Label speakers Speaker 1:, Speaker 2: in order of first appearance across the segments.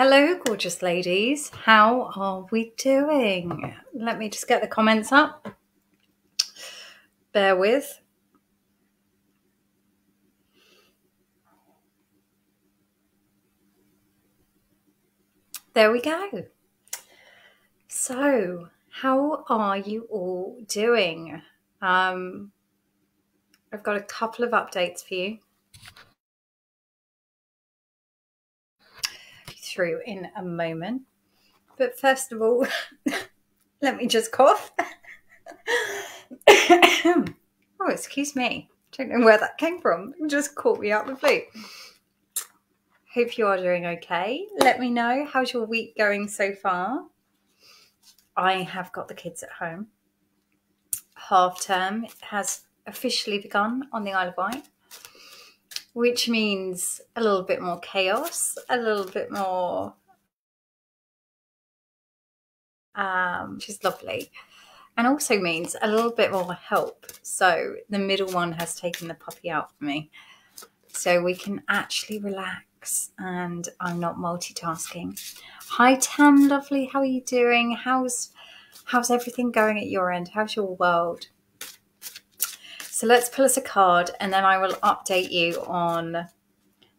Speaker 1: Hello, gorgeous ladies. How are we doing? Let me just get the comments up. Bear with. There we go. So, how are you all doing? I've got a couple of updates for you through in a moment. But first of all, let me just cough. Oh, excuse me. Don't know where that came from. It just caught me out of the blue. Hope you are doing okay. Let me know, how's your week going so far? I have got the kids at home. Half term has officially begun on the Isle of Wight, which means a little bit more chaos, a little bit more, which is lovely, and also means a little bit more help. So the middle one has taken the puppy out for me, so we can actually relax and I'm not multitasking. Hi Tam, lovely, how are you doing? How's everything going at your end? How's your world? So let's pull us a card and then I will update you on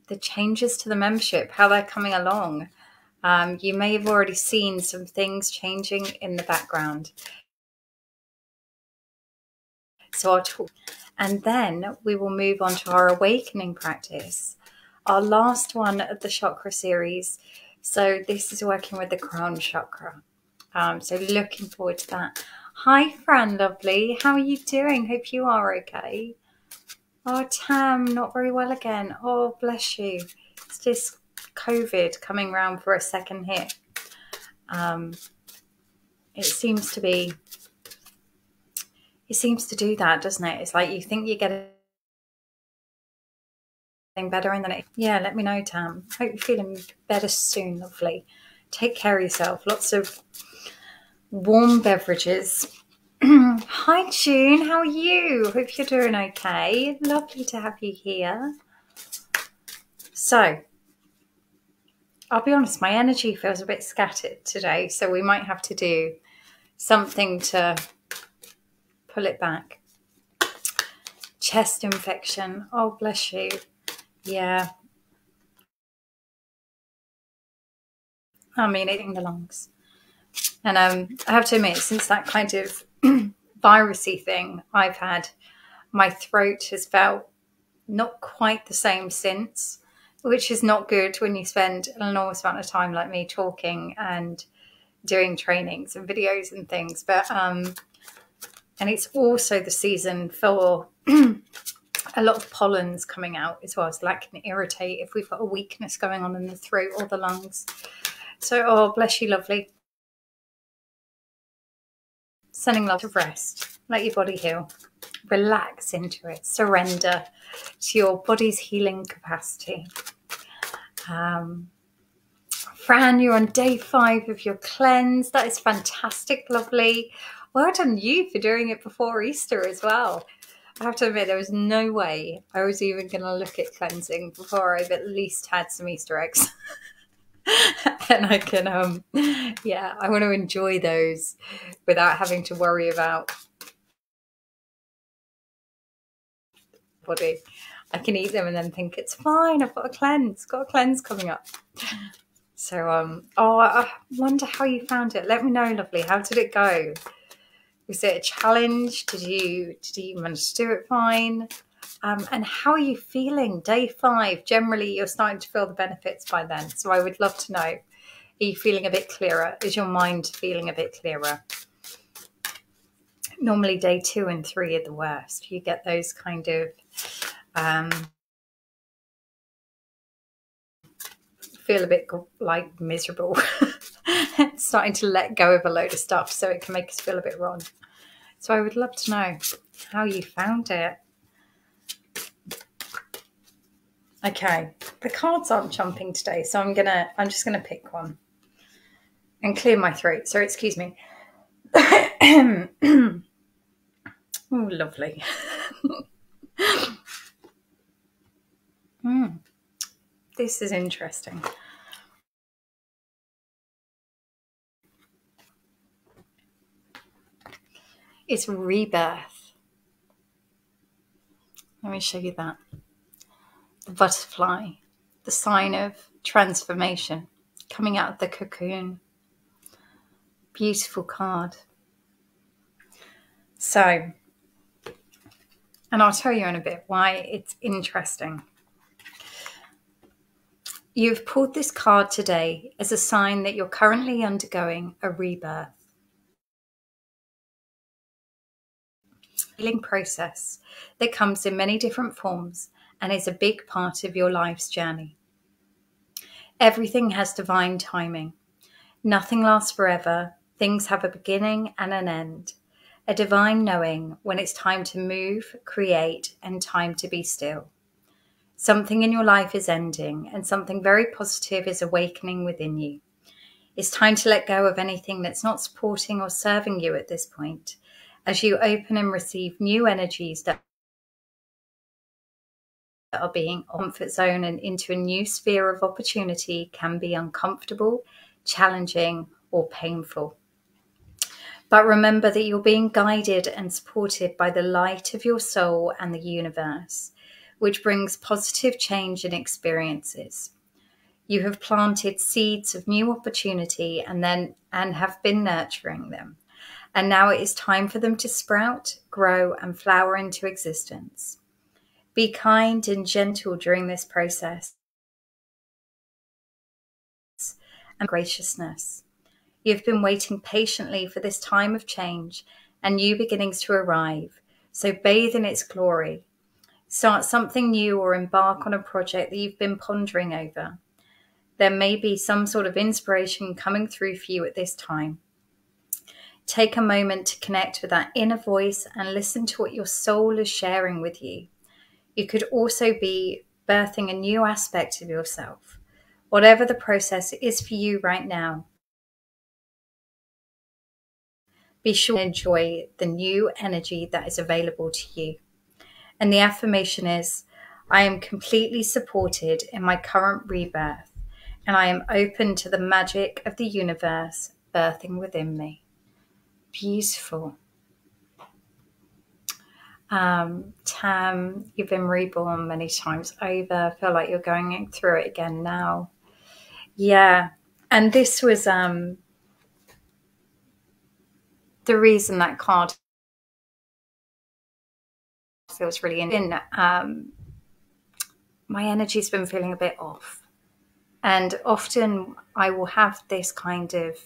Speaker 1: the changes to the membership, how they're coming along. You may have already seen some things changing in the background. So I'll talk, and then we will move on to our awakening practice, our last one of the chakra series. So this is working with the crown chakra. So looking forward to that. Hi, Fran, lovely. How are you doing? Hope you are okay. Oh, Tam, not very well again. Oh, bless you. It's just COVID coming round for a second hit. It seems to do that, doesn't it? It's like you think you're getting better and then yeah, let me know, Tam. Hope you're feeling better soon, lovely. Take care of yourself. Lots of warm beverages. Hi June, how are you? Hope you're doing okay. Lovely to have you here. So, I'll be honest, my energy feels a bit scattered today, so we might have to do something to pull it back. Chest infection. Oh, bless you. Yeah. I mean, eating the lungs. And I have to admit, since that kind of virusy thing I've had, my throat has felt not quite the same since, which is not good when you spend an enormous amount of time like me talking and doing trainings and videos and things. But and it's also the season for a lot of pollen's coming out as well, so that can irritate if we've got a weakness going on in the throat or the lungs. So, oh, bless you, lovely. Sending love to rest. Let your body heal. Relax into it. Surrender to your body's healing capacity. Fran, you're on day 5 of your cleanse. That is fantastic, lovely. Well done you for doing it before Easter as well. I have to admit, there was no way I was even going to look at cleansing before I've at least had some Easter eggs. And I can, yeah, I want to enjoy those without having to worry about body. I can eat them and then think it's fine. I've got a cleanse coming up. So, oh, I wonder how you found it. Let me know, lovely. How did it go? Was it a challenge? Did you manage to do it fine? And how are you feeling? Day 5, generally you're starting to feel the benefits by then. So I would love to know, are you feeling a bit clearer? Is your mind feeling a bit clearer? Normally day 2 and 3 are the worst. You get those kind of feel a bit like miserable. Starting to let go of a load of stuff so it can make us feel a bit wrong. So I would love to know how you found it. Okay, the cards aren't jumping today, so I'm just gonna pick one and clear my throat. So excuse me. Oh, lovely. This is interesting. is rebirth. Let me show you that. The butterfly, the sign of transformation, coming out of the cocoon. Beautiful card. So, and I'll tell you in a bit why it's interesting. You've pulled this card today as a sign that you're currently undergoing a rebirth. Healing process that comes in many different forms and is a big part of your life's journey. Everything has divine timing. Nothing lasts forever. Things have a beginning and an end. A divine knowing when it's time to move, create, and time to be still. Something in your life is ending and something very positive is awakening within you. It's time to let go of anything that's not supporting or serving you at this point, as you open and receive new energies that are being comfort zone and into a new sphere of opportunity can be uncomfortable, challenging, or painful. But remember that you're being guided and supported by the light of your soul and the universe, which brings positive change and experiences. You have planted seeds of new opportunity and have been nurturing them. And now it is time for them to sprout, grow, and flower into existence. Be kind and gentle during this process and graciousness. You've been waiting patiently for this time of change and new beginnings to arrive, so bathe in its glory. Start something new or embark on a project that you've been pondering over. There may be some sort of inspiration coming through for you at this time. Take a moment to connect with that inner voice and listen to what your soul is sharing with you. You could also be birthing a new aspect of yourself. Whatever the process is for you right now, be sure to enjoy the new energy that is available to you. And the affirmation is, I am completely supported in my current rebirth, and I am open to the magic of the universe birthing within me. Beautiful. Tam, you've been reborn many times over. I feel like you're going through it again now. Yeah. And this was the reason that card feels really in. My energy's been feeling a bit off. And often I will have this kind of,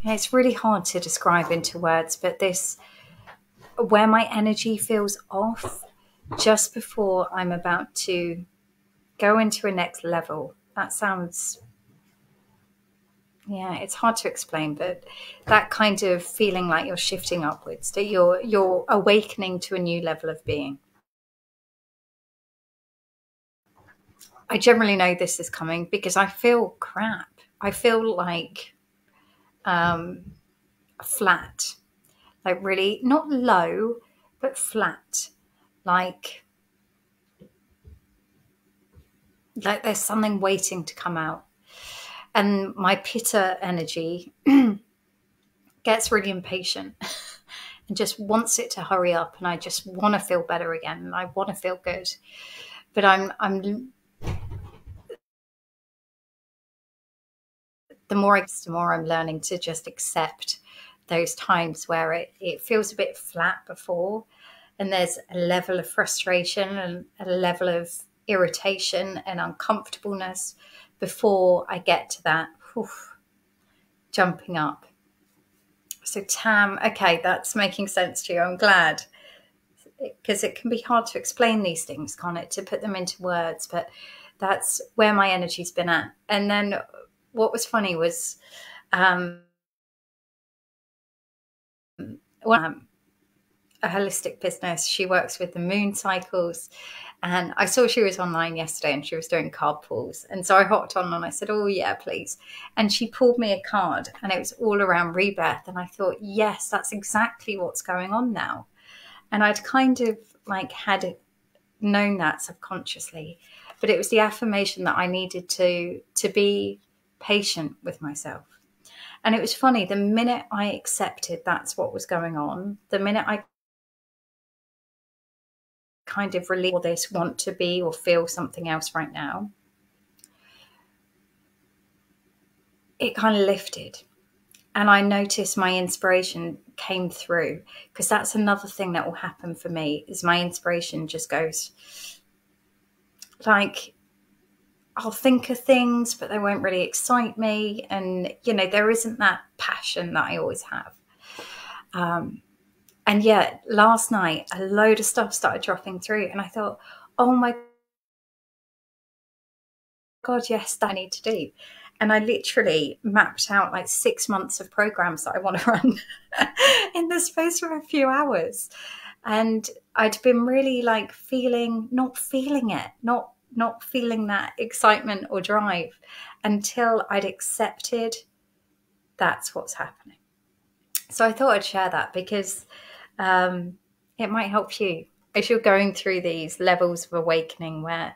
Speaker 1: it's really hard to describe into words, but this, where my energy feels off just before I'm about to go into a next level. That sounds, yeah, it's hard to explain, but that kind of feeling like you're shifting upwards, that you're awakening to a new level of being. I generally know this is coming because I feel crap. I feel like flat, like really not low, but flat, like there's something waiting to come out. And my pitta energy gets really impatient and just wants it to hurry up. And I just want to feel better again. And I want to feel good. But the more I'm learning to just accept those times where it feels a bit flat before. And there's a level of frustration and a level of irritation and uncomfortableness before I get to that jumping up. So Tam, okay, that's making sense to you. I'm glad, because it can be hard to explain these things, can't it? To put them into words, but that's where my energy's been at. And then what was funny was a holistic business. She works with the moon cycles. And I saw she was online yesterday and she was doing card pulls. And so I hopped on and I said, oh, yeah, please. And she pulled me a card and it was all around rebirth. And I thought, yes, that's exactly what's going on now. And I'd kind of like had known that subconsciously. But it was the affirmation that I needed to be patient with myself. And it was funny, the minute I accepted that's what was going on, the minute I kind of release all this want to be or feel something else right now, it kind of lifted. And I noticed my inspiration came through, because that's another thing that will happen for me is my inspiration just goes, like, I'll think of things, but they won't really excite me. And, you know, there isn't that passion that I always have. And yet last night, a load of stuff started dropping through and I thought, oh my God, yes, that I need to do. And I literally mapped out like 6 months of programs that I want to run in the space of a few hours. And I'd been really like not feeling that excitement or drive until I'd accepted that's what's happening. So I thought I'd share that because it might help you as you're going through these levels of awakening where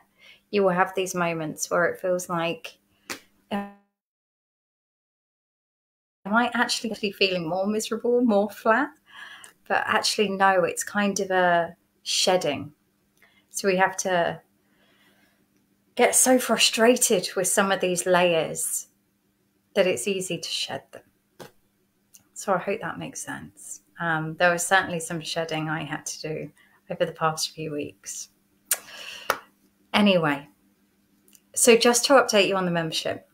Speaker 1: you will have these moments where it feels like, am I actually feeling more miserable, more flat? But actually, no, it's kind of a shedding. So we have to get so frustrated with some of these layers that it's easy to shed them. So I hope that makes sense. There was certainly some shedding I had to do over the past few weeks. Anyway, so just to update you on the membership,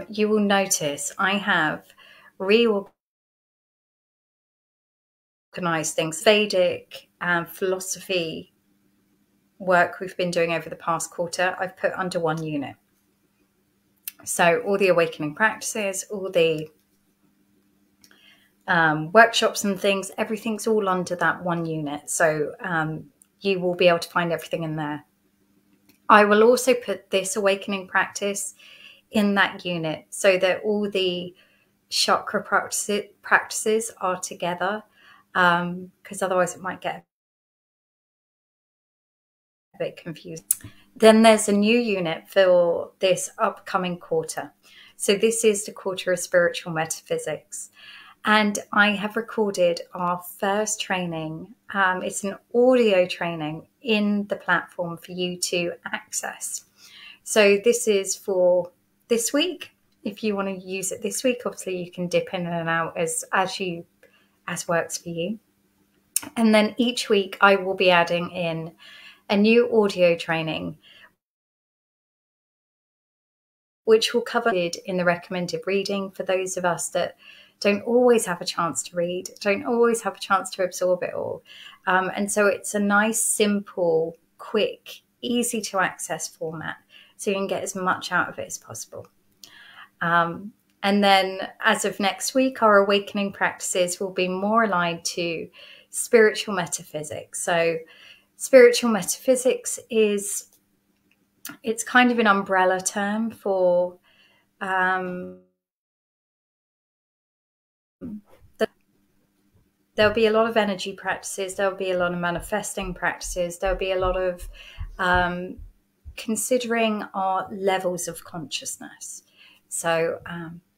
Speaker 1: you will notice I have reorganized things. Vedic and philosophy work we've been doing over the past quarter, I've put under one unit. So all the awakening practices, all the workshops and things, everything's all under that one unit. So you will be able to find everything in there. I will also put this awakening practice in that unit so that all the chakra practices are together, because otherwise it might get a bit confusing. Then there's a new unit for this upcoming quarter. So this is the quarter of spiritual metaphysics. And I have recorded our first training. It's an audio training in the platform for you to access. So this is for this week. If you want to use it this week, obviously you can dip in and out as works for you. And then each week I will be adding in a new audio training, which will cover it in the recommended reading for those of us that don't always have a chance to read, don't always have a chance to absorb it all. And so it's a nice, simple, quick, easy to access format, so you can get as much out of it as possible. And then as of next week, our awakening practices will be more aligned to spiritual metaphysics. So spiritual metaphysics it's kind of an umbrella term for there'll be a lot of energy practices, there'll be a lot of manifesting practices, there'll be a lot of considering our levels of consciousness. So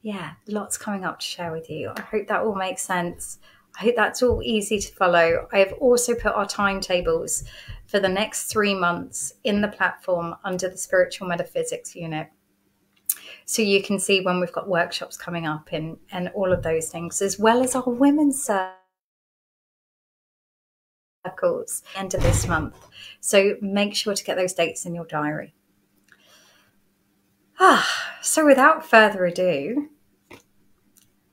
Speaker 1: yeah, lots coming up to share with you. I hope that all makes sense. I hope that's all easy to follow. I have also put our timetables for the next 3 months in the platform under the spiritual metaphysics unit. So you can see when we've got workshops coming up and all of those things, as well as our women's circles end of this month. So make sure to get those dates in your diary. So without further ado,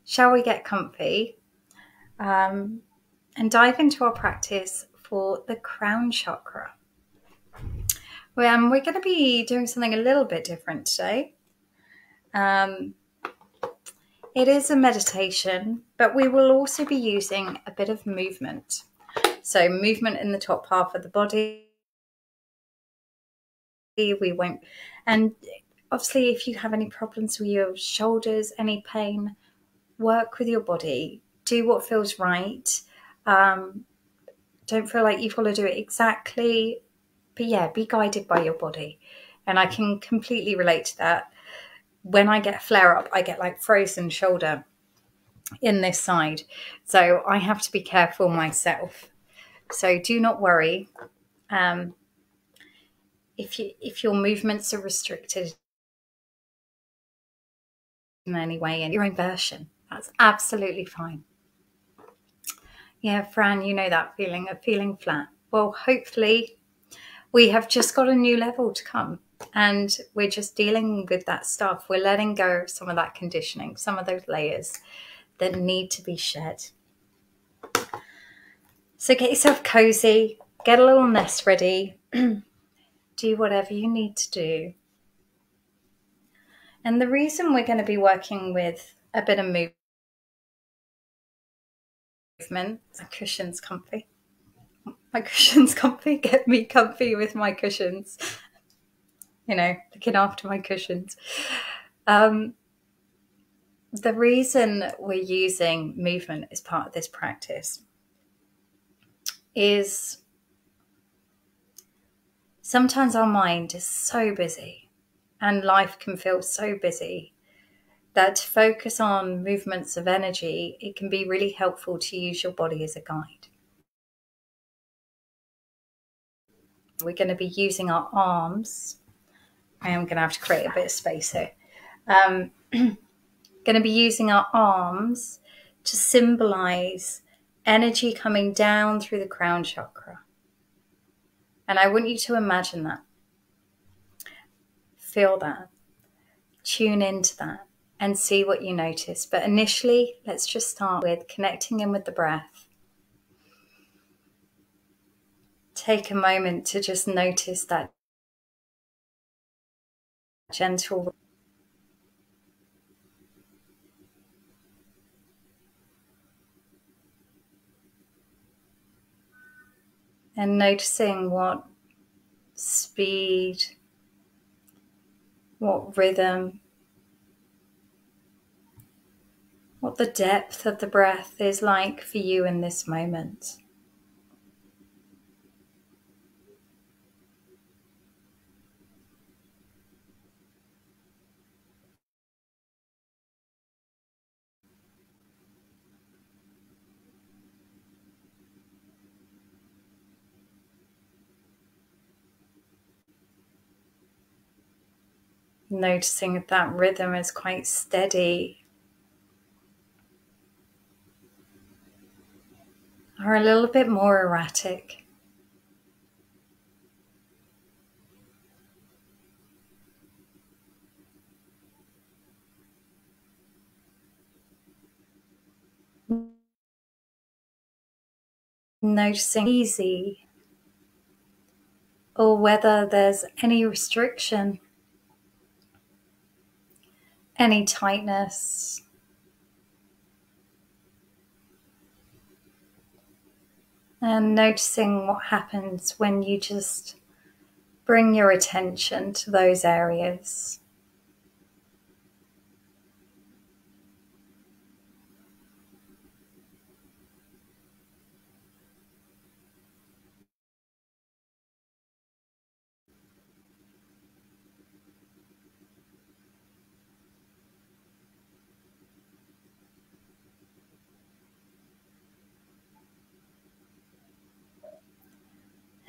Speaker 1: shall we get comfy and dive into our practice for the crown chakra? Well, we're going to be doing something a little bit different today. It is a meditation, but we will also be using a bit of movement. So movement in the top half of the body. We won't, and obviously if you have any problems with your shoulders, any pain, work with your body. Do what feels right. Don't feel like you've got to do it exactly, but yeah, be guided by your body. And I can completely relate to that. when I get a flare up, I get like frozen shoulder in this side. So I have to be careful myself. So do not worry. If your movements are restricted in any way in your own version, that's absolutely fine. Yeah, Fran, you know that feeling of feeling flat. Well, hopefully we have just got a new level to come, and we're just dealing with that stuff. We're letting go of some of that conditioning, some of those layers that need to be shed. So get yourself cozy, get a little nest ready, do whatever you need to do. And the reason we're going to be working with a bit of movement, my cushion's comfy. My cushion's comfy. Get me comfy with my cushions. You know, looking after my cushions. The reason we're using movement as part of this practice is sometimes our mind is so busy and life can feel so busy that to focus on movements of energy, it can be really helpful to use your body as a guide. We're going to be using our arms. I am going to have to create a bit of space here. Going to be using our arms to symbolize energy coming down through the crown chakra. And I want you to imagine that. Feel that. Tune into that and see what you notice. But initially, let's just start with connecting in with the breath. Take a moment to just notice that gentle and noticing what speed, what rhythm, what the depth of the breath is like for you in this moment. Noticing if that rhythm is quite steady or a little bit more erratic. Noticing easy or whether there's any restriction, any tightness. And noticing what happens when you just bring your attention to those areas.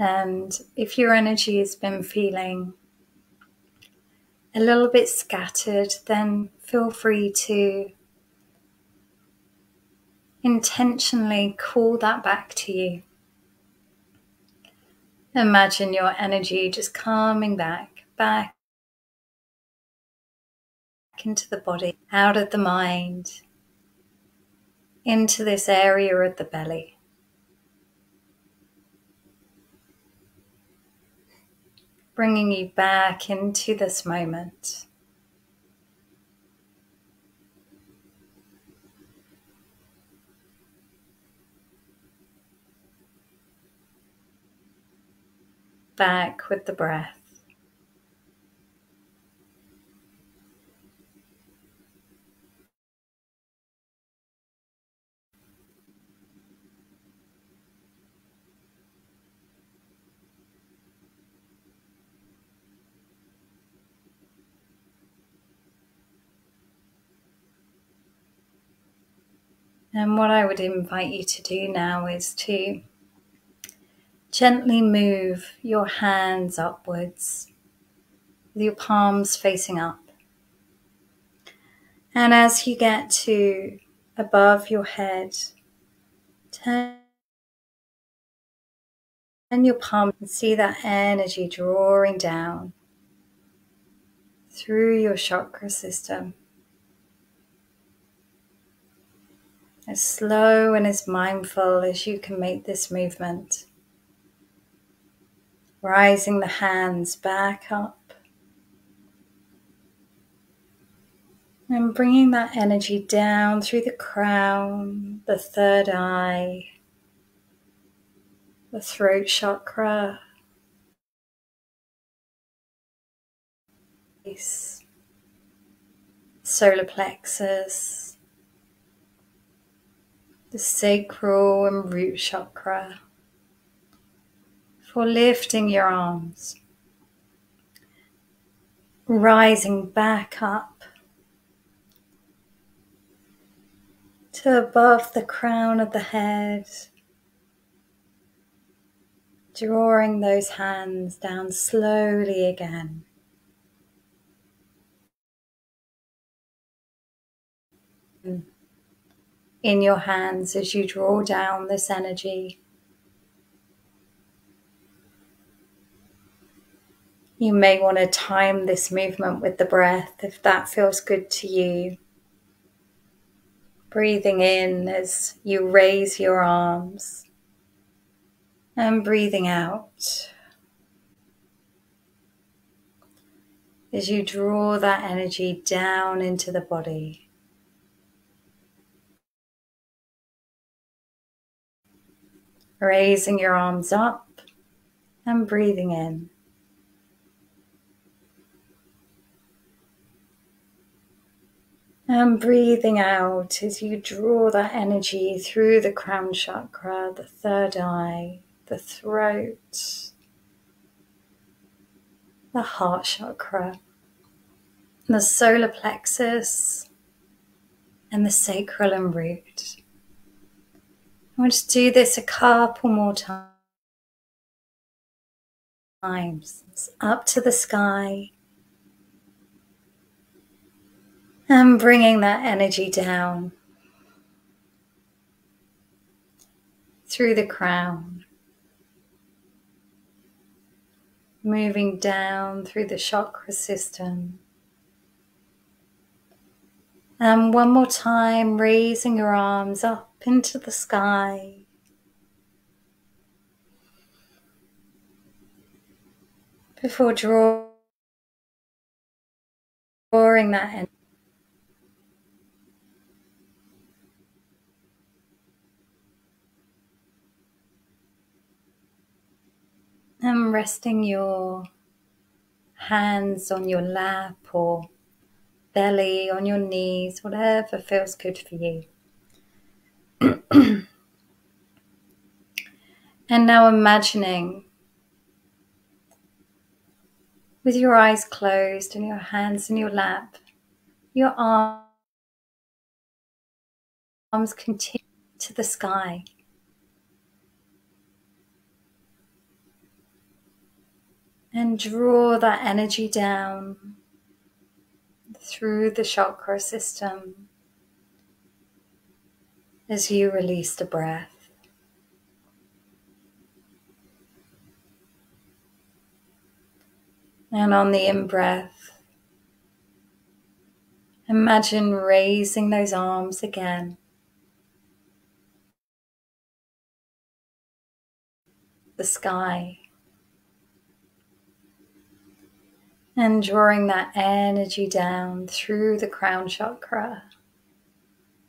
Speaker 1: And if your energy has been feeling a little bit scattered, then feel free to intentionally call that back to you. Imagine your energy just coming back into the body, out of the mind, into this area of the belly. Bringing you back into this moment. Back with the breath. And what I would invite you to do now is to gently move your hands upwards with your palms facing up. And as you get to above your head, turn your palm and see that energy drawing down through your chakra system. As slow and as mindful as you can make this movement. Rising the hands back up. And bringing that energy down through the crown, the third eye, the throat chakra, solar plexus, the sacral and root chakra, for lifting your arms, rising back up to above the crown of the head, drawing those hands down slowly again. In your hands as you draw down this energy. You may want to time this movement with the breath if that feels good to you. Breathing in as you raise your arms and breathing out as you draw that energy down into the body. Raising your arms up and breathing in. And breathing out as you draw that energy through the crown chakra, the third eye, the throat, the heart chakra, the solar plexus, and the sacral and root. I want to do this a couple more times. It's up to the sky. And bringing that energy down through the crown. Moving down through the chakra system. And one more time, raising your arms up into the sky. Before drawing that energy. And resting your hands on your lap or belly, on your knees, whatever feels good for you. And now imagining, with your eyes closed and your hands in your lap, your arms continue to the sky. And draw that energy down through the chakra system as you release the breath. And on the in-breath, imagine raising those arms again. The sky. And drawing that energy down through the crown chakra,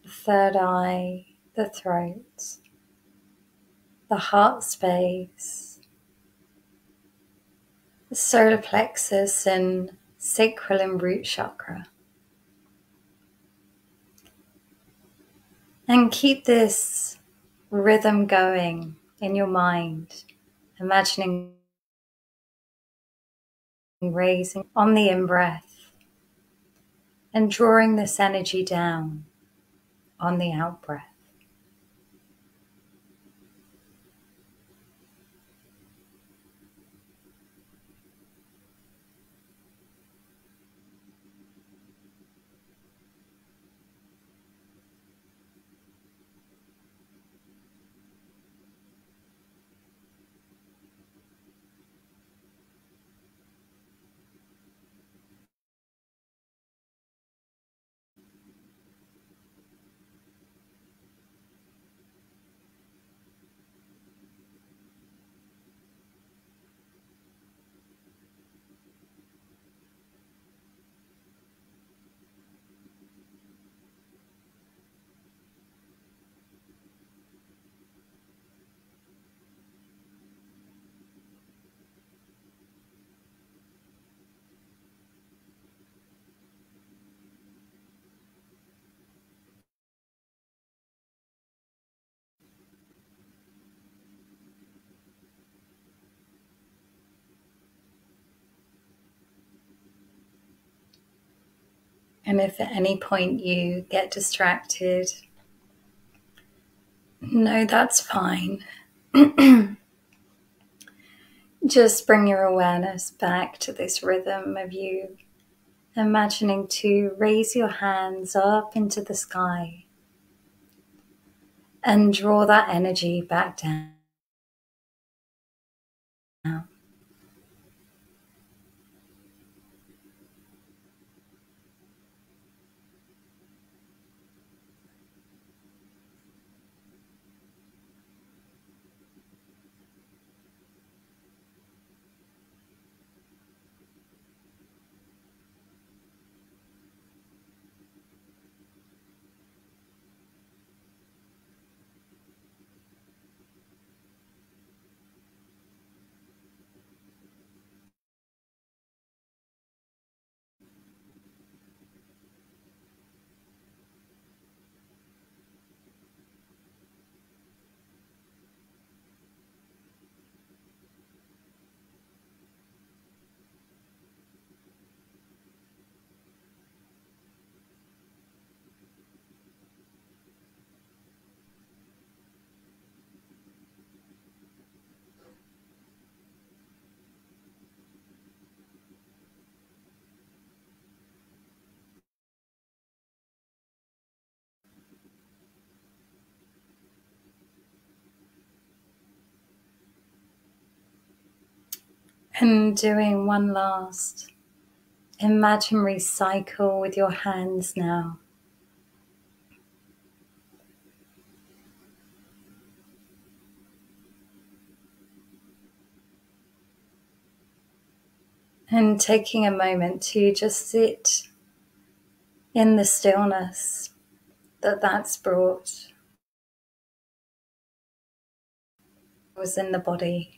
Speaker 1: the third eye, the throat, the heart space, the solar plexus and sacral and root chakra. And keep this rhythm going in your mind, imagining raising on the in-breath and drawing this energy down on the out-breath. And if at any point you get distracted, no, that's fine. Just bring your awareness back to this rhythm of you imagining to raise your hands up into the sky and draw that energy back down. And doing one last imaginary cycle with your hands now. And taking a moment to just sit in the stillness that's brought was in the body.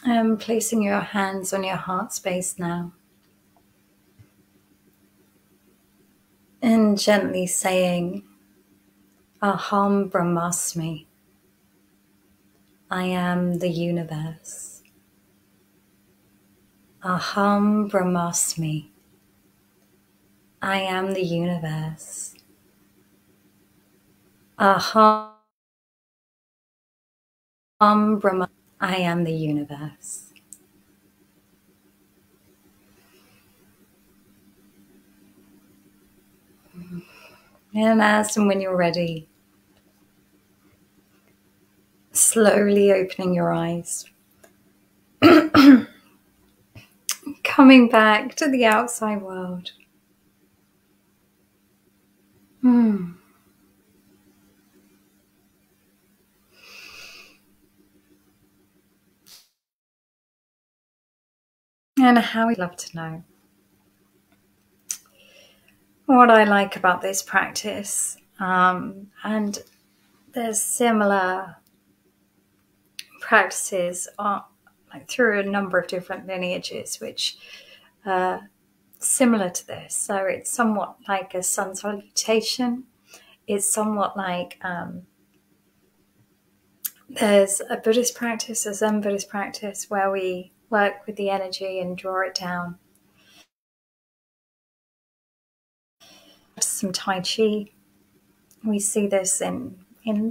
Speaker 1: And placing your hands on your heart space now. And gently saying, Aham Brahmasmi. I am the universe. Aham Brahmasmi. I am the universe. Aham Brahma. I am the universe. And as and when you're ready, slowly opening your eyes. Coming back to the outside world. And how we'd love to know. What I like about this practice, and there's similar practices like through a number of different lineages, which are similar to this. So it's somewhat like a sun salutation. It's somewhat like there's a Buddhist practice, a Zen Buddhist practice, where we work with the energy and draw it down. Some Tai Chi, We see this in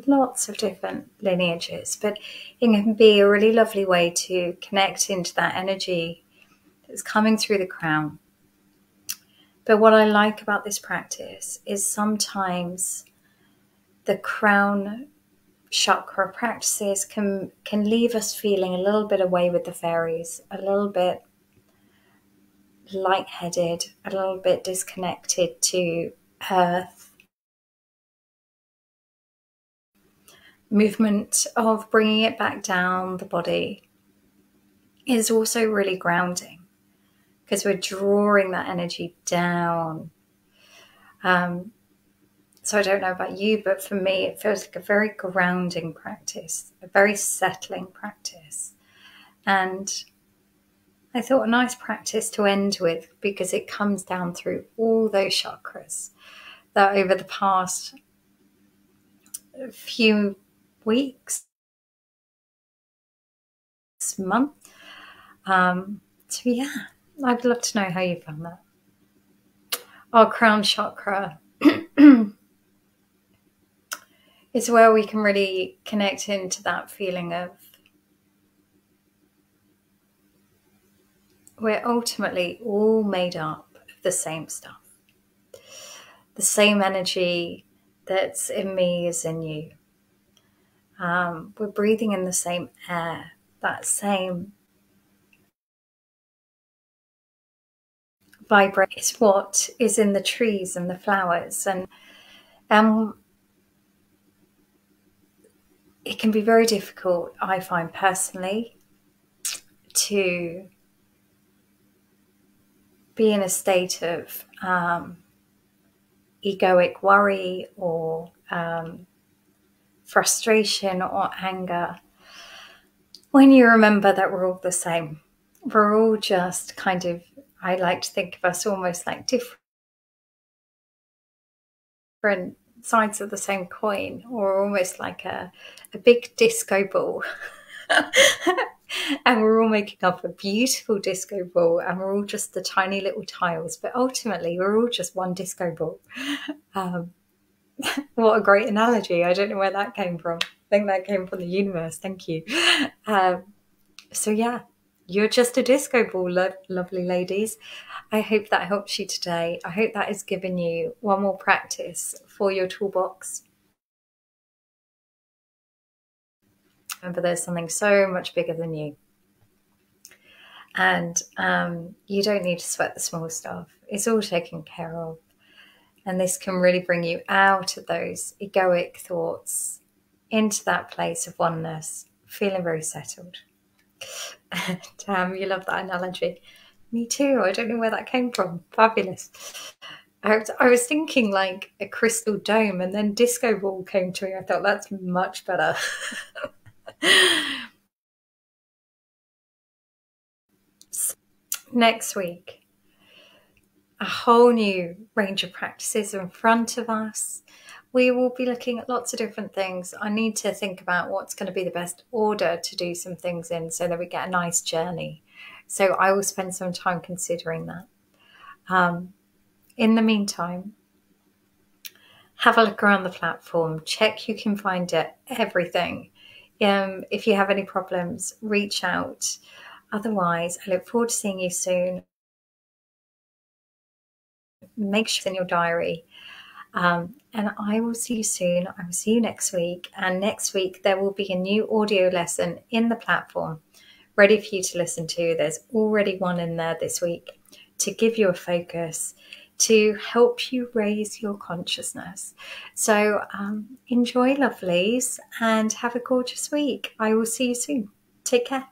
Speaker 1: lots of different lineages, but it can be a really lovely way to connect into that energy that's coming through the crown. But what I like about this practice is sometimes the crown chakra practices can leave us feeling a little bit away with the fairies, a little bit lightheaded, a little bit disconnected to earth. Movement of bringing it back down the body is also really grounding because we're drawing that energy down. So I don't know about you, but for me, it feels like a very grounding practice, a very settling practice. And I thought a nice practice to end with, because it comes down through all those chakras that over the past few weeks, month. So yeah, I'd love to know how you found that. Our crown chakra is where we can really connect into that feeling of we're ultimately all made up of the same stuff. The same energy that's in me is in you. We're breathing in the same air, that same vibration is what is in the trees and the flowers. And it can be very difficult, I find personally, to be in a state of egoic worry or frustration or anger when you remember that we're all the same. We're all just kind of, I like to think of us almost like different sides of the same coin, or almost like a big disco ball. And we're all making up a beautiful disco ball, and we're all just the tiny little tiles, but ultimately we're all just one disco ball. What a great analogy. I don't know where that came from. I think that came from the universe. Thank you. So yeah, you're just a disco ball, lovely ladies. I hope that helps you today. I hope that has given you one more practice for your toolbox. Remember, there's something so much bigger than you. And you don't need to sweat the small stuff. It's all taken care of. And this can really bring you out of those egoic thoughts into that place of oneness, feeling very settled. Damn, you love that analogy. Me too. I don't know where that came from. Fabulous. I was thinking like a crystal dome, and then disco ball came to me. I thought that's much better. Next week, a whole new range of practices in front of us. We will be looking at lots of different things. I need to think about what's going to be the best order to do some things in so that we get a nice journey. So I will spend some time considering that. In the meantime, have a look around the platform. Check you can find everything. If you have any problems, reach out. Otherwise, I look forward to seeing you soon. Make sure it's in your diary. And I will see you soon. I will see you next week. And next week, there will be a new audio lesson in the platform ready for you to listen to. There's already one in there this week to give you a focus, to help you raise your consciousness. So enjoy, lovelies, and have a gorgeous week. I will see you soon. Take care.